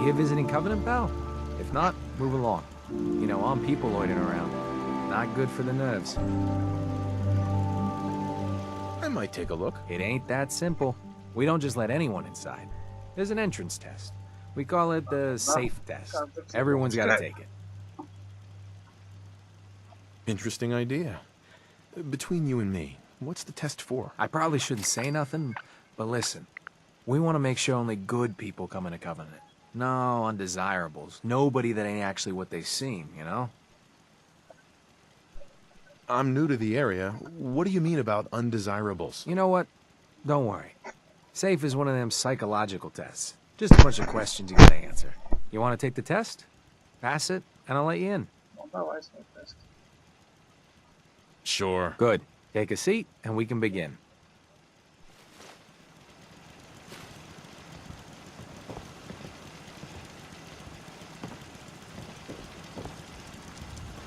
here visiting Covenant, pal? If not, move along. You know, armed people loitering around. Not good for the nerves. I might take a look. It ain't that simple. We don't just let anyone inside. There's an entrance test. We call it the safe test. Everyone's got to take it. Interesting idea. Between you and me, what's the test for? I probably shouldn't say nothing, but listen. We want to make sure only good people come into Covenant. No undesirables. Nobody that ain't actually what they seem, you know? I'm new to the area. What do you mean about undesirables? You know what? Don't worry. Safe is one of them psychological tests. Just a bunch of questions you gotta answer. You want to take the test? Pass it, and I'll let you in. Sure. Good. Take a seat, and we can begin.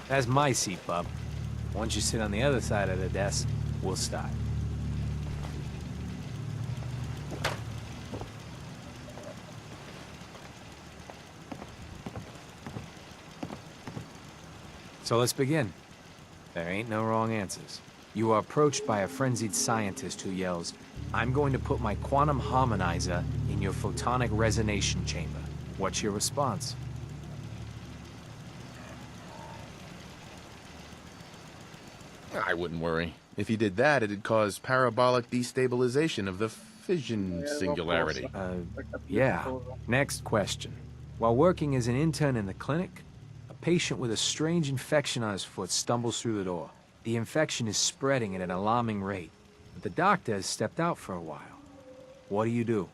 That's my seat, bub. Once you sit on the other side of the desk, we'll start. So let's begin. There ain't no wrong answers. You are approached by a frenzied scientist who yells, "I'm going to put my quantum harmonizer in your photonic resonation chamber." What's your response? I wouldn't worry. If he did that, it'd cause parabolic destabilization of the fission singularity. Yeah. Next question. While working as an intern in the clinic, a patient with a strange infection on his foot stumbles through the door. The infection is spreading at an alarming rate, but the doctor has stepped out for a while. What do you do?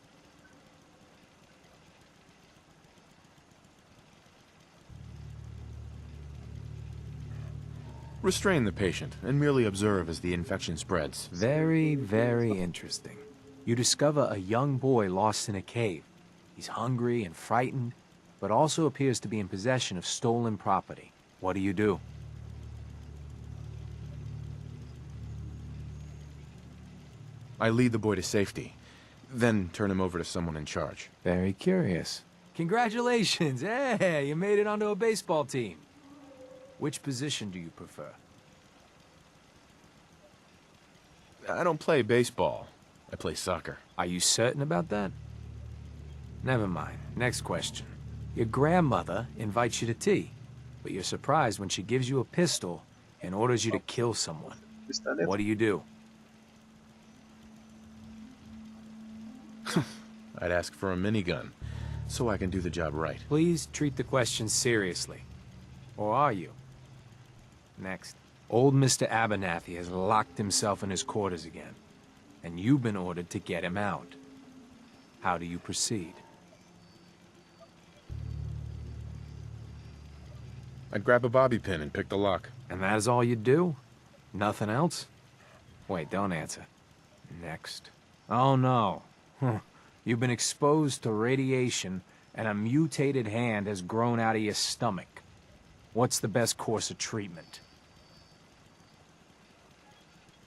Restrain the patient and merely observe as the infection spreads. Very, very interesting. You discover a young boy lost in a cave. He's hungry and frightened, but also appears to be in possession of stolen property. What do you do? I lead the boy to safety, then turn him over to someone in charge. Very curious. Congratulations! Hey, you made it onto a baseball team. Which position do you prefer? I don't play baseball. I play soccer. Are you certain about that? Never mind. Next question. Your grandmother invites you to tea, but you're surprised when she gives you a pistol and orders you to kill someone. What do you do? I'd ask for a minigun, so I can do the job right. Please treat the question seriously. Or are you? Next. Old Mr. Abernathy has locked himself in his quarters again, and you've been ordered to get him out. How do you proceed? I'd grab a bobby pin and pick the lock. And that is all you do? Nothing else? Wait, don't answer. Next. Oh no. You've been exposed to radiation, and a mutated hand has grown out of your stomach. What's the best course of treatment?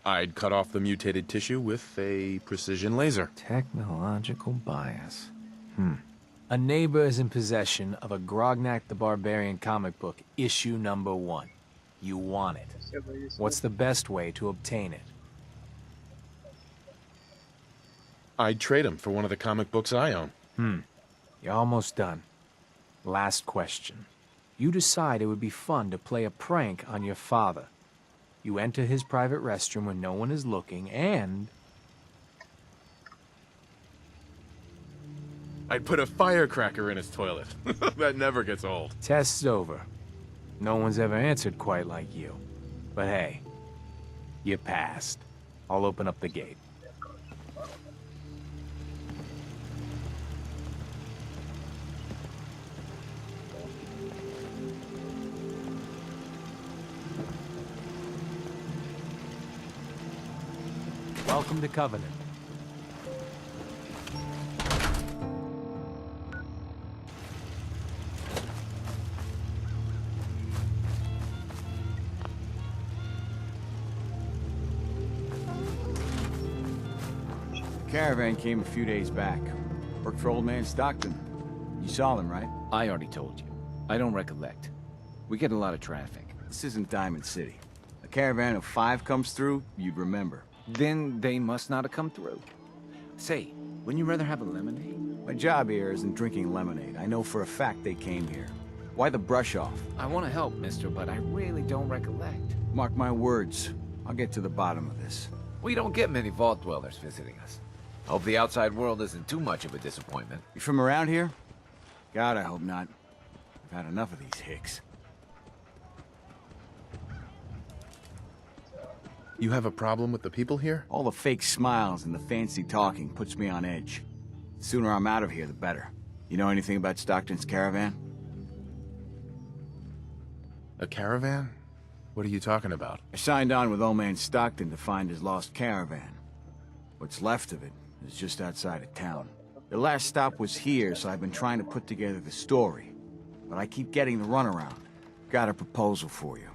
I'd cut off the mutated tissue with a precision laser. Technological bias. A neighbor is in possession of a Grognak the Barbarian comic book, issue number 1. You want it. What's the best way to obtain it? I'd trade him for one of the comic books I own. You're almost done. Last question. You decide it would be fun to play a prank on your father. You enter his private restroom when no one is looking, and... I'd put a firecracker in his toilet. That never gets old. Test's over. No one's ever answered quite like you. But hey, you passed. I'll open up the gate. Welcome to Covenant. Caravan came a few days back. Worked for Old Man Stockton. You You saw them, right? I already told you. I don't recollect. We get a lot of traffic. This isn't Diamond City. A caravan of 5 comes through, you'd remember. Then they must not have come through. Say, wouldn't you rather have a lemonade? My job here isn't drinking lemonade. I know for a fact they came here. Why the brush off? I want to help, mister, but I really don't recollect. Mark my words. I'll get to the bottom of this. We don't get many vault dwellers visiting us. Hope the outside world isn't too much of a disappointment. You from around here? God, I hope not. I've had enough of these hicks. You have a problem with the people here? All the fake smiles and the fancy talking puts me on edge. The sooner I'm out of here, the better. You know anything about Stockton's caravan? A caravan? What are you talking about? I signed on with old man Stockton to find his lost caravan. What's left of it is just outside of town. The last stop was here, so I've been trying to put together the story. But I keep getting the runaround. Got a proposal for you.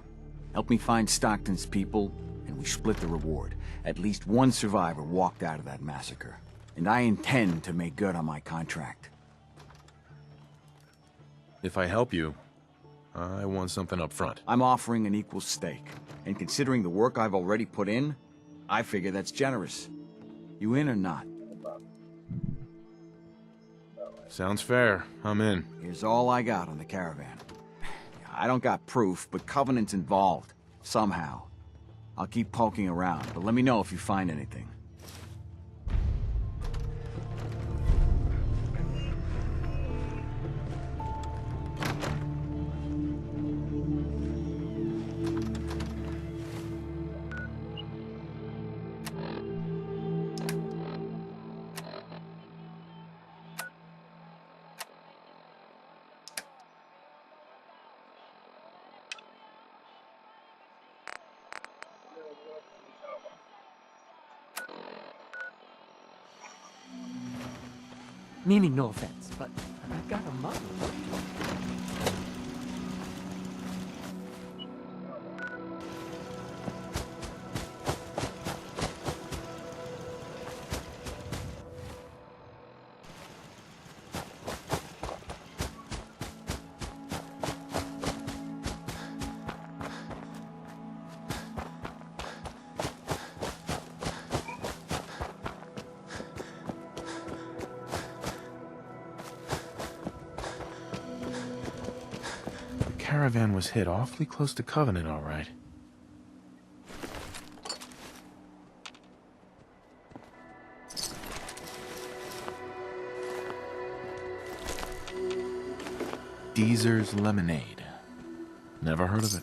Help me find Stockton's people, and we split the reward. At least one survivor walked out of that massacre. And I intend to make good on my contract. If I help you, I want something up front. I'm offering an equal stake. And considering the work I've already put in, I figure that's generous. You in or not? Sounds fair. I'm in. Here's all I got on the caravan. I don't got proof, but Covenant's involved. Somehow. I'll keep poking around, but let me know if you find anything. Meaning no offense, but I got a mother. Caravan was hit awfully close to Covenant, all right. Deezer's Lemonade. Never heard of it.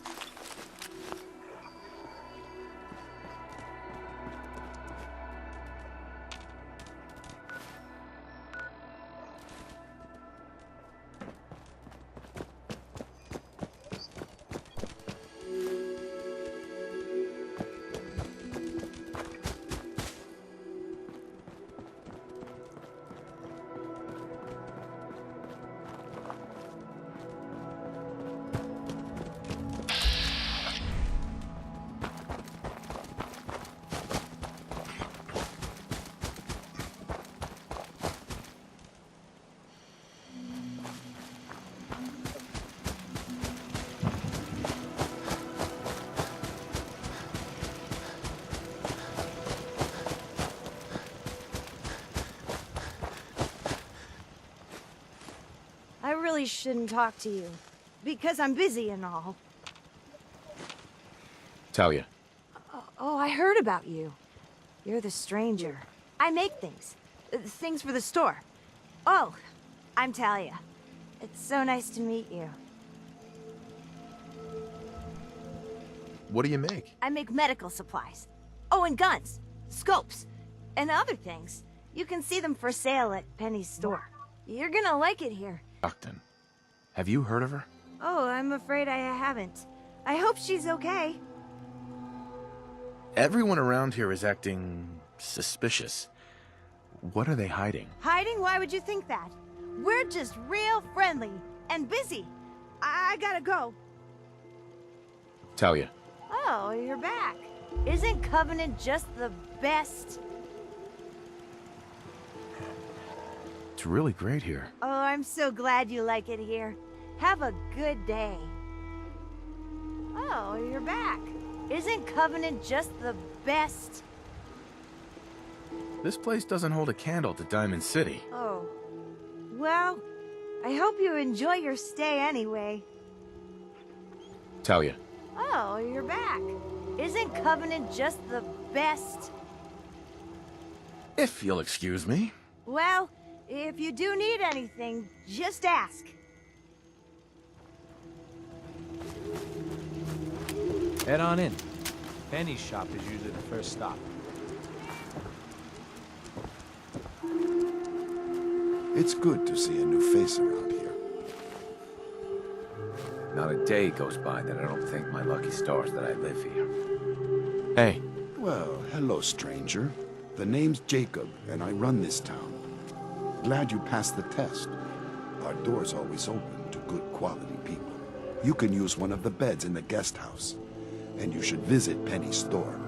I really shouldn't talk to you, because I'm busy and all. Talia. Oh, I heard about you. You're the stranger. I make things. Things for the store. Oh, I'm Talia. It's so nice to meet you. What do you make? I make medical supplies. Oh, and guns, scopes, and other things. You can see them for sale at Penny's store. You're gonna like it here. Stockton. Have you heard of her? Oh, I'm afraid I haven't. I hope she's okay. Everyone around here is acting suspicious. What are they hiding? Hiding? Why would you think that? We're just real friendly and busy. I gotta go. Talia. Oh, you're back. Isn't Covenant just the best? It's really great here. Oh, I'm I'm so glad you like it here. Have a good day. Oh, you're back. Isn't Covenant just the best? This place doesn't hold a candle to Diamond City. Oh. Well, I hope you enjoy your stay anyway. Talia. Oh, you're back. Isn't Covenant just the best? If you'll excuse me. Well, if you do need anything, just ask. Head on in. Benny's shop is usually the first stop. It's good to see a new face around here. Not a day goes by that I don't thank my lucky stars that I live here. Hey. Well, hello, stranger. The name's Jacob, and I run this town. Glad you passed the test. Our door's always open to good quality people. You can use one of the beds in the guest house. And you should visit Penny's store.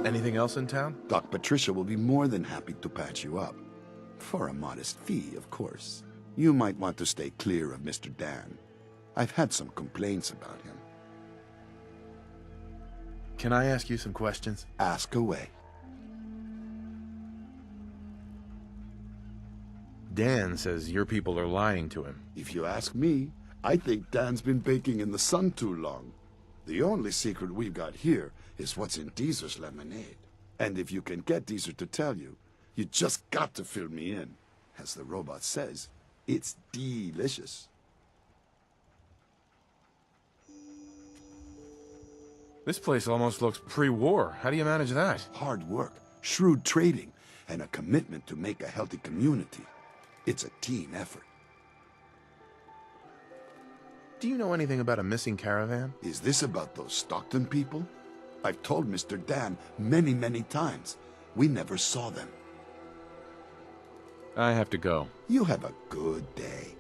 Anything else in town? Doc Patricia will be more than happy to patch you up. For a modest fee, of course. You might want to stay clear of Mr. Dan. I've had some complaints about him. Can I ask you some questions? Ask away. Dan says your people are lying to him. If you ask me, I think Dan's been baking in the sun too long. The only secret we've got here is what's in Deezer's lemonade. And if you can get Deezer to tell you, you just got to fill me in. As the robot says, it's delicious. This place almost looks pre-war. How do you manage that? Hard work, shrewd trading, and a commitment to make a healthy community. It's a team effort. Do you know anything about a missing caravan? Is this about those Stockton people? I've told Mr. Dan many, many times. We never saw them. I have to go. You have a good day.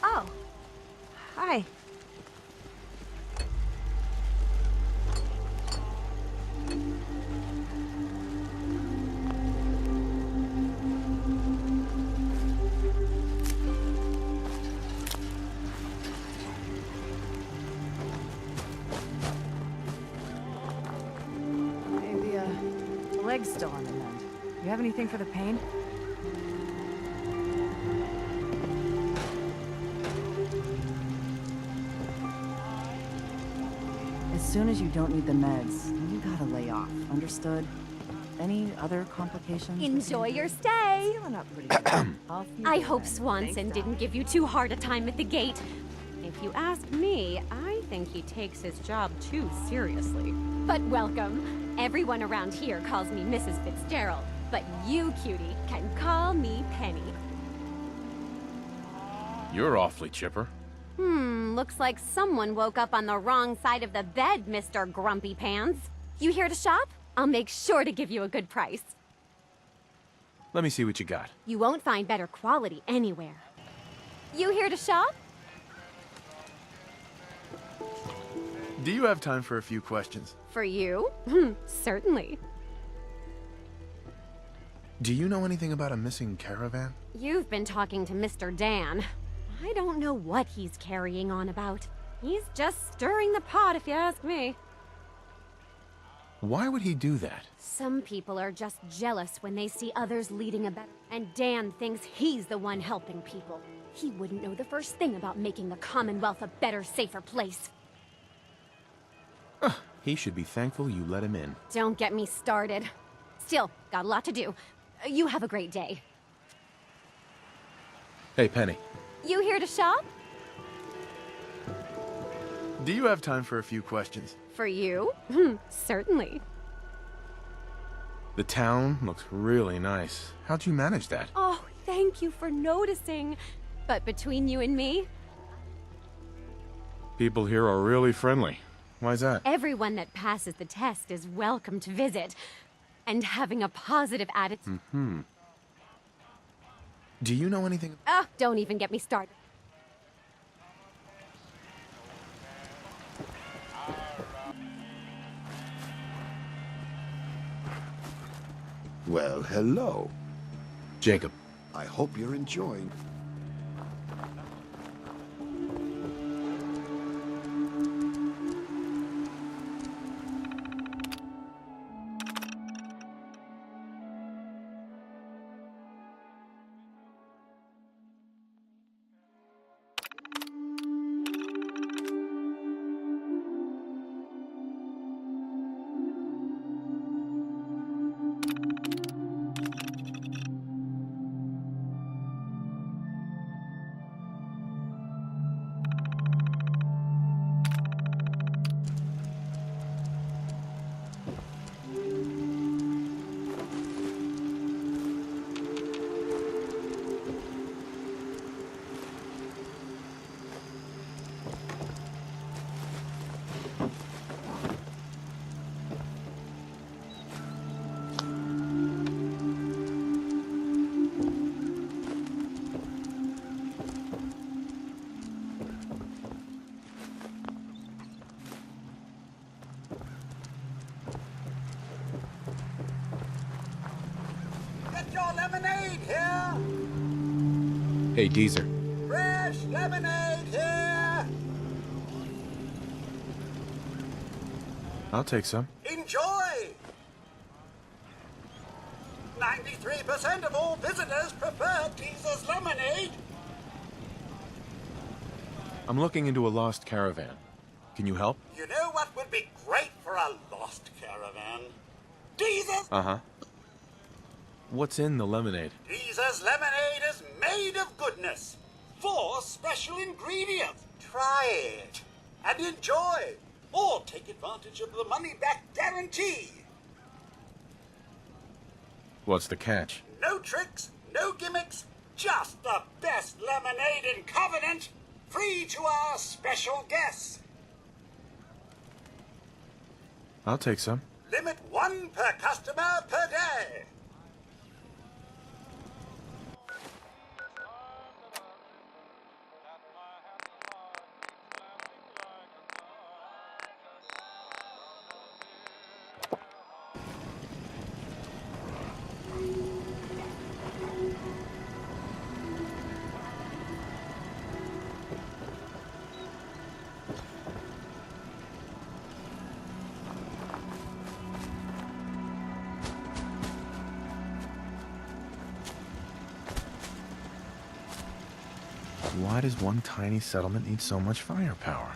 Oh. Hi. Leg's still on the mend. You have anything for the pain? As soon as you don't need the meds, you gotta lay off. Understood? Any other complications? Enjoy your stay. Feeling up pretty good. I hope Swanson didn't give you too hard a time at the gate. If you ask me, I think he takes his job too seriously. But welcome. Everyone around here calls me Mrs. Fitzgerald, but you, cutie, can call me Penny. You're awfully chipper. Looks like someone woke up on the wrong side of the bed, Mr. Grumpy Pants. You here to shop? I'll make sure to give you a good price. Let me see what you got. You won't find better quality anywhere. You here to shop? Do you have time for a few questions? For you? Certainly. Do you know anything about a missing caravan? You've been talking to Mr. Dan. I don't know what he's carrying on about. He's just stirring the pot, if you ask me. Why would he do that? Some people are just jealous when they see others leading a better... And Dan thinks he's the one helping people. He wouldn't know the first thing about making the Commonwealth a better, safer place. He should be thankful you let him in. Don't get me started. Still, got a lot to do. You have a great day. Hey, Penny. You here to shop? Do you have time for a few questions? For you? Certainly. The town looks really nice. How'd you manage that? Oh, thank you for noticing. But between you and me, People here are really friendly. Why's that? everyone that passes the test is welcome to visit. And having a positive attitude. Do you know anything? Oh, don't even get me started. Well, hello. Jacob. I hope you're enjoying. Get your lemonade here! Hey, Deezer. Fresh lemonade here! I'll take some. Enjoy! 93% of all visitors prefer Teaser's lemonade. I'm looking into a lost caravan. Can you help? You know what would be great for a lost caravan? Teaser's... Uh-huh. What's in the lemonade? Teaser's lemonade is made of goodness. 4 special ingredients. Try it and enjoy. Or take advantage of the money-back guarantee. What's the catch? No tricks, no gimmicks, just the best lemonade in Covenant, free to our special guests. I'll take some. Limit 1 per customer per day. Why does one tiny settlement need so much firepower?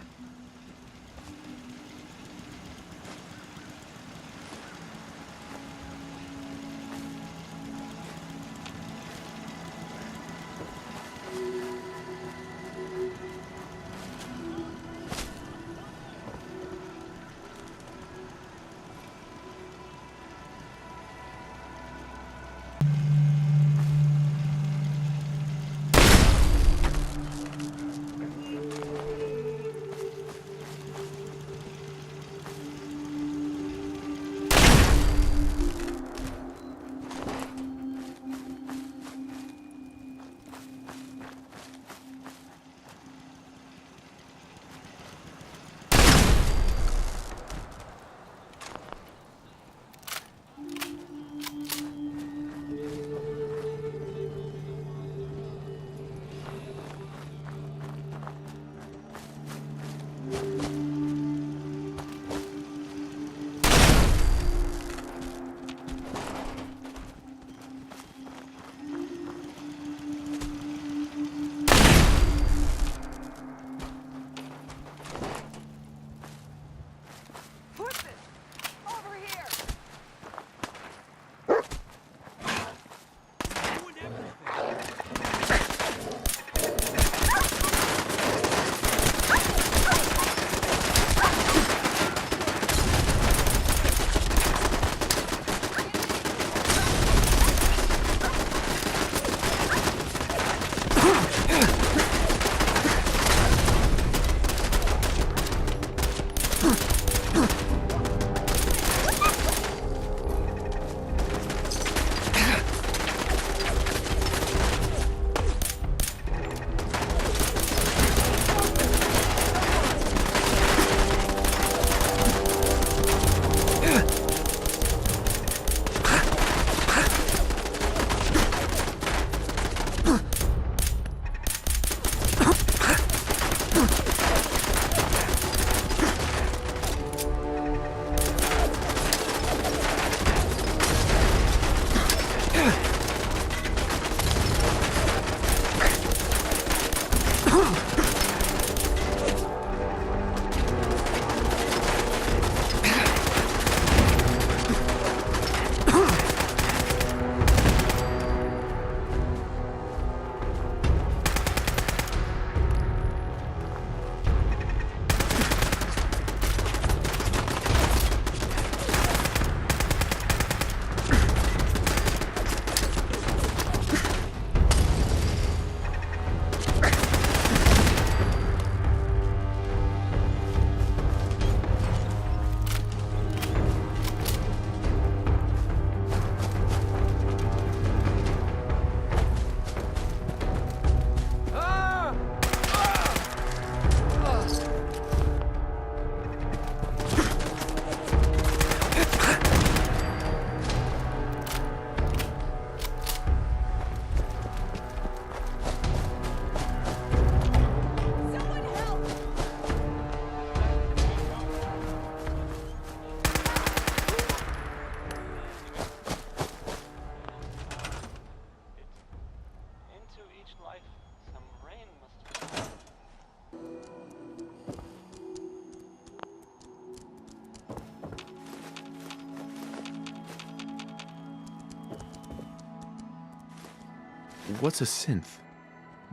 What's a synth?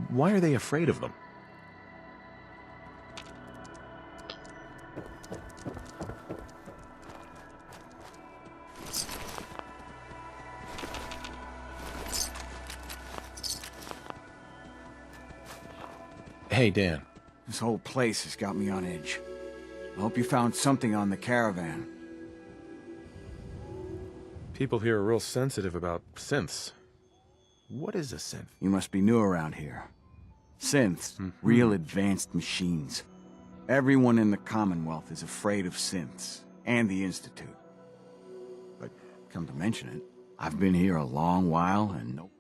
Why are they afraid of them? Hey, Dan. This whole place has got me on edge. I hope you found something on the caravan. People here are real sensitive about synths. What is a synth? You must be new around here. Synths, real advanced machines. Everyone in the Commonwealth is afraid of synths, and the Institute. But come to mention it, I've been here a long while, and no...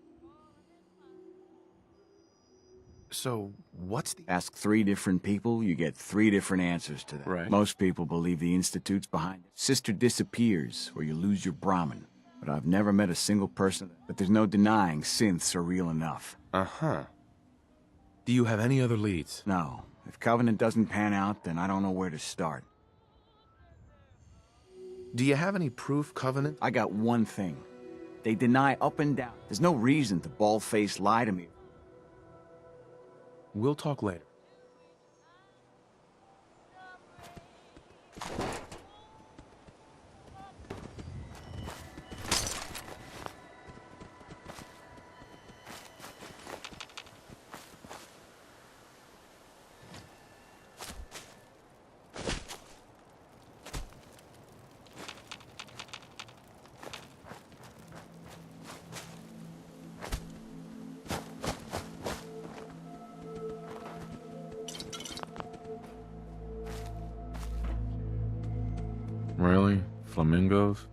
So, what's the... Ask 3 different people, you get 3 different answers to that. Right. Most people believe the Institute's behind it. Sister disappears, or you lose your Brahmin. But I've never met a single person. But there's no denying synths are real enough. Uh-huh. Do you have any other leads? No. If Covenant doesn't pan out, then I don't know where to start. Do you have any proof Covenant? I got one thing. They deny up and down. There's no reason to bald-faced lie to me. We'll talk later. Really? Flamingos?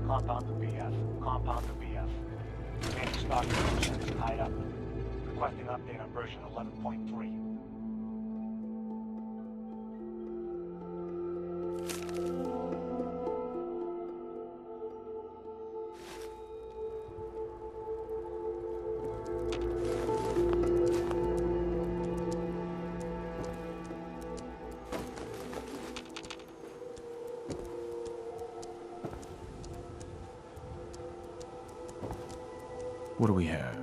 Compound to BF. Compound to BF. Remaining stock information is tied up. Requesting update on version 11.3. What do we have?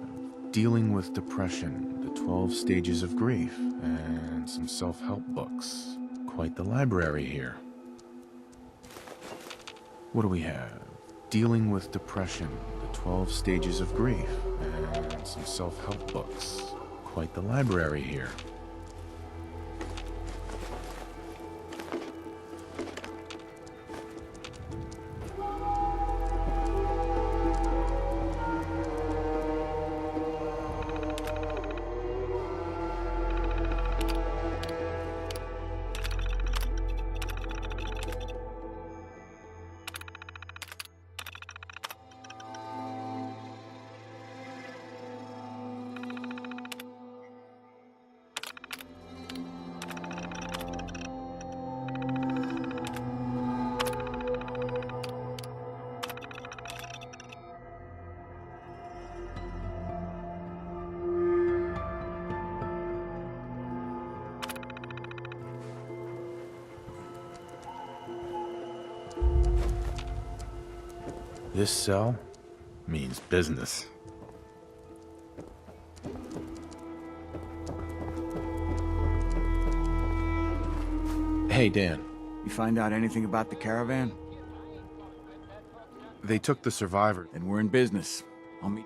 Dealing with depression, the 12 stages of grief, and some self-help books. Quite the library here. What do we have? Dealing with depression, the 12 stages of grief, and some self-help books. Quite the library here. This cell means business. Hey, Dan. You find out anything about the caravan? They took the survivor. Then we're in business. I'll meet...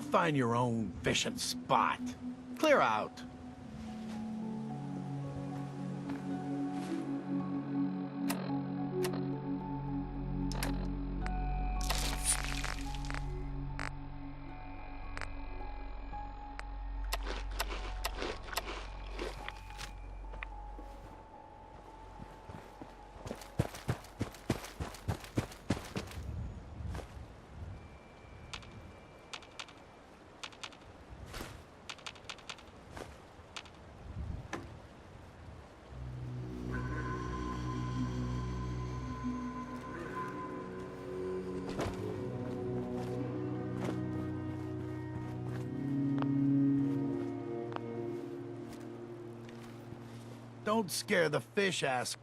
find your own fishing spot. Clear out. Don't scare the fish, asshole.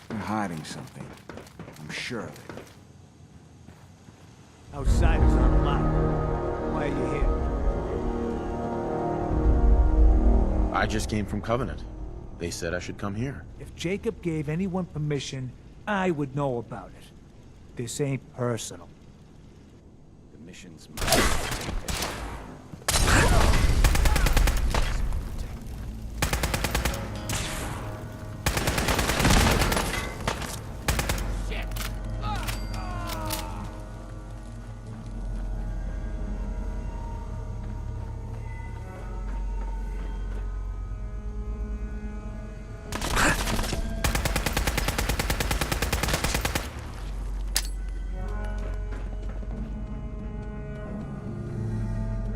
They're hiding something. I'm sure of it. Outsiders aren't allowed. Why are you here? I just came from Covenant. They said I should come here. If Jacob gave anyone permission, I would know about it. This ain't personal. The mission's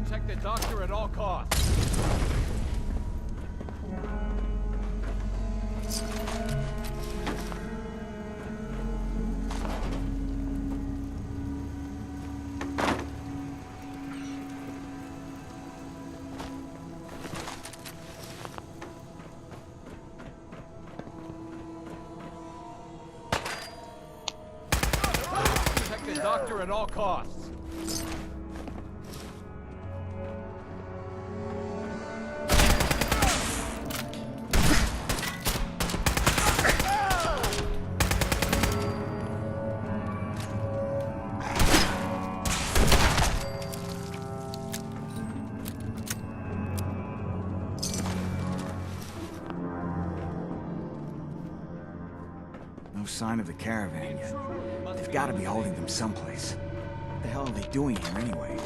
Protect the doctor at all costs. Protect the doctor at all costs. No sign of the caravan yet. They've got to be holding them someplace. What the hell are they doing here anyway?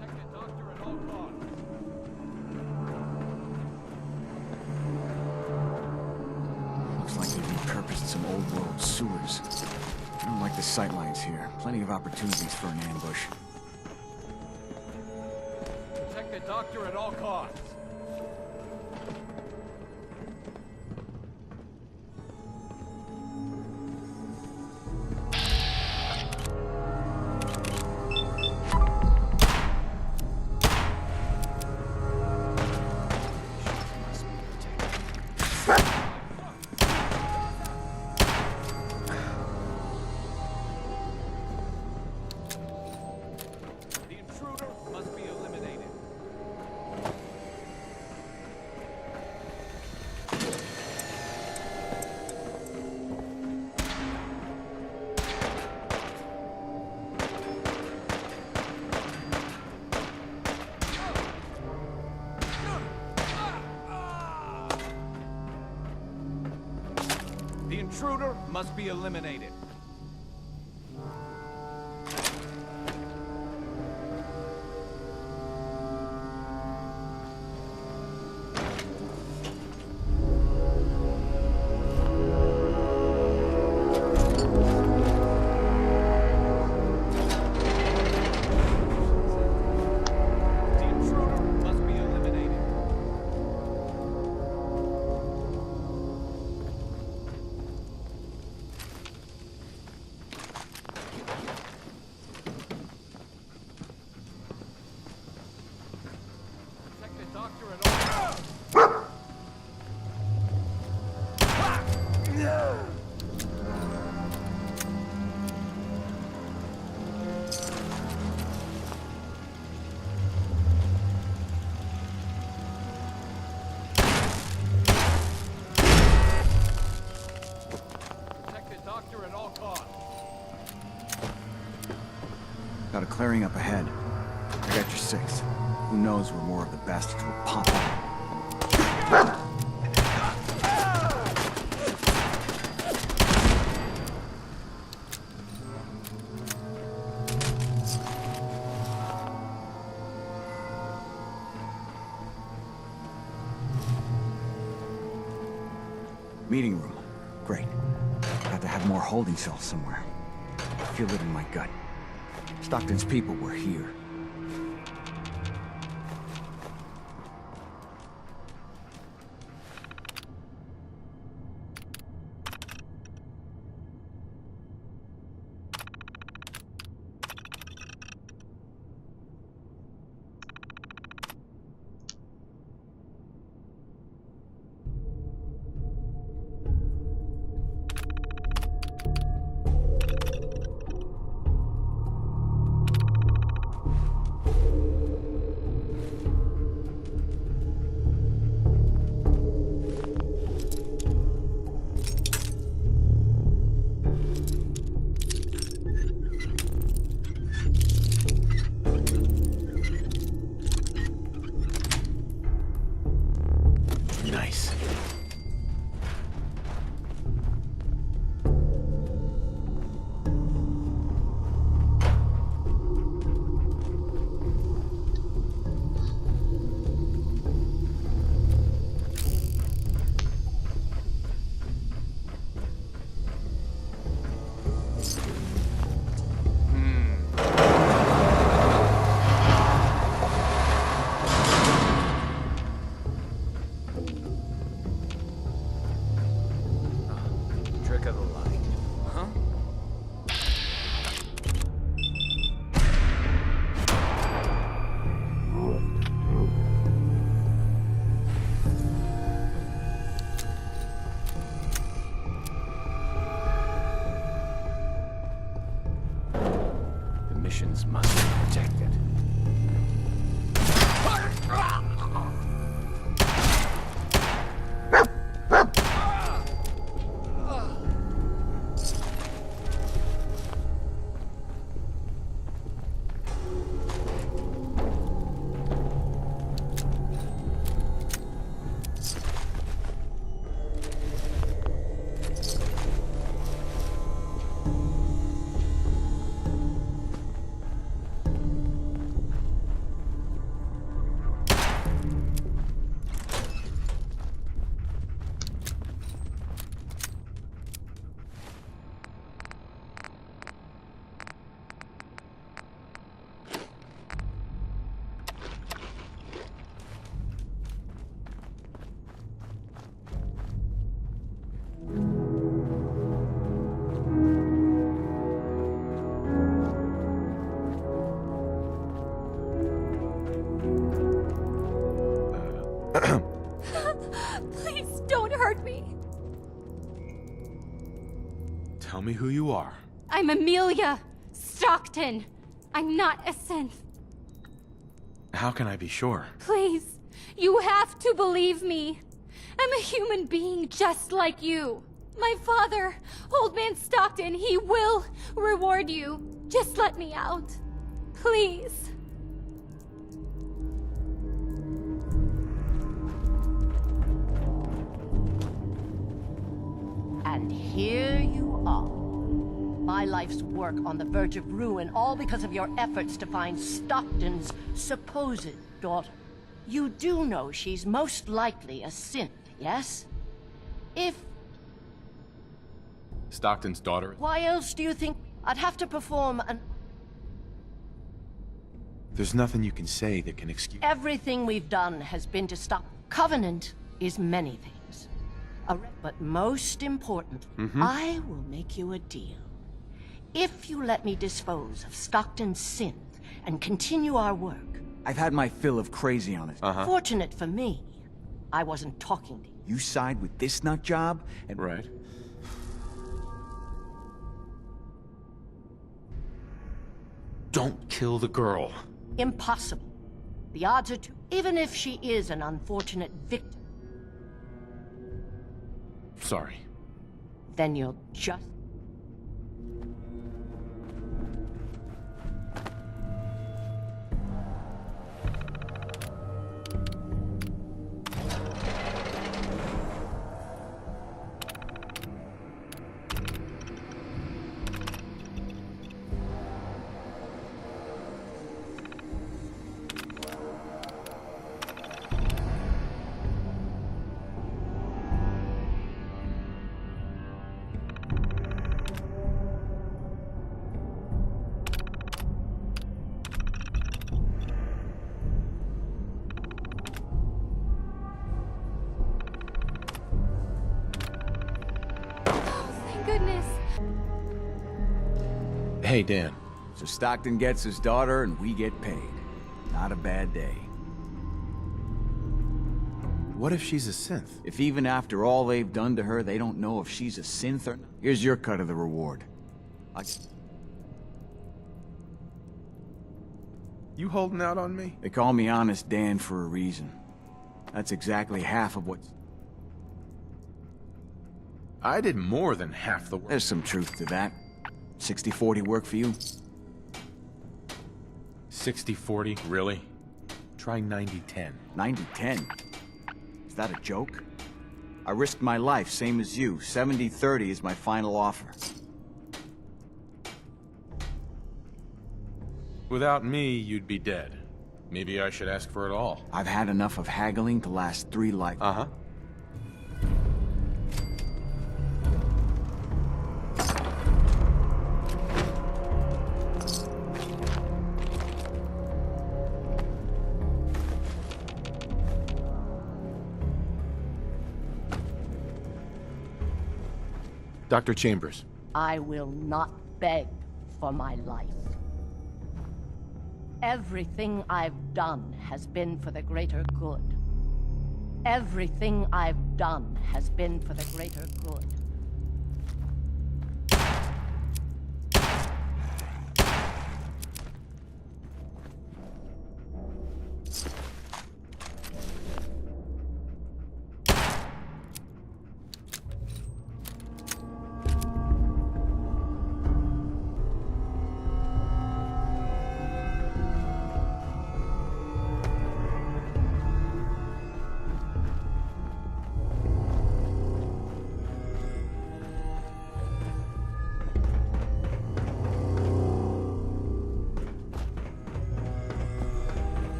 Protect the doctor at all costs. Looks like they've repurposed some old world sewers. I don't like the sightlines here. Plenty of opportunities for an ambush. Protect the doctor at all costs. The intruder must be eliminated. The intruder must be eliminated. The intruder must be eliminated. Clearing up ahead. I got your 6. Who knows where more of the bastards will pop up. Meeting room. Great. Got to have more holding cells somewhere. I feel it in my gut. Stockton's people were here. Nice. Trick of the light. Huh? The missions must be protected. Please don't hurt me. Tell me who you are. I'm Amelia Stockton. I'm not a synth. How can I be sure? Please, you have to believe me. I'm a human being just like you. My father, Old Man Stockton, he will reward you. Just let me out. Please. And here you are. My life's work on the verge of ruin, all because of your efforts to find Stockton's supposed daughter. You do know she's most likely a synth, yes? If... Stockton's daughter? Why else do you think I'd have to perform an... There's nothing you can say that can excuse... Everything we've done has been to stop. Covenant is many things. But most important, I will make you a deal. If you let me dispose of Stockton's synth and continue our work... I've had my fill of crazy on it. Fortunate for me, I wasn't talking to you. You side with this nut job, and... Right. Don't kill the girl. Impossible. The odds are too... Even if she is an unfortunate victim... Sorry. Then you'll just... goodness. Hey, Dan. So Stockton gets his daughter and we get paid. Not a bad day. What if she's a synth? If even after all they've done to her, they don't know if she's a synth or not. Here's your cut of the reward. You holding out on me? They call me Honest Dan for a reason. That's exactly half of what... I did more than half the work. There's some truth to that. 60-40 work for you? 60-40, really? Try 90-10. 90-10? Is that a joke? I risked my life, same as you. 70-30 is my final offer. Without me, you'd be dead. Maybe I should ask for it all. I've had enough of haggling to last 3 life. Uh-huh. Dr. Chambers. I will not beg for my life. Everything I've done has been for the greater good. Everything I've done has been for the greater good.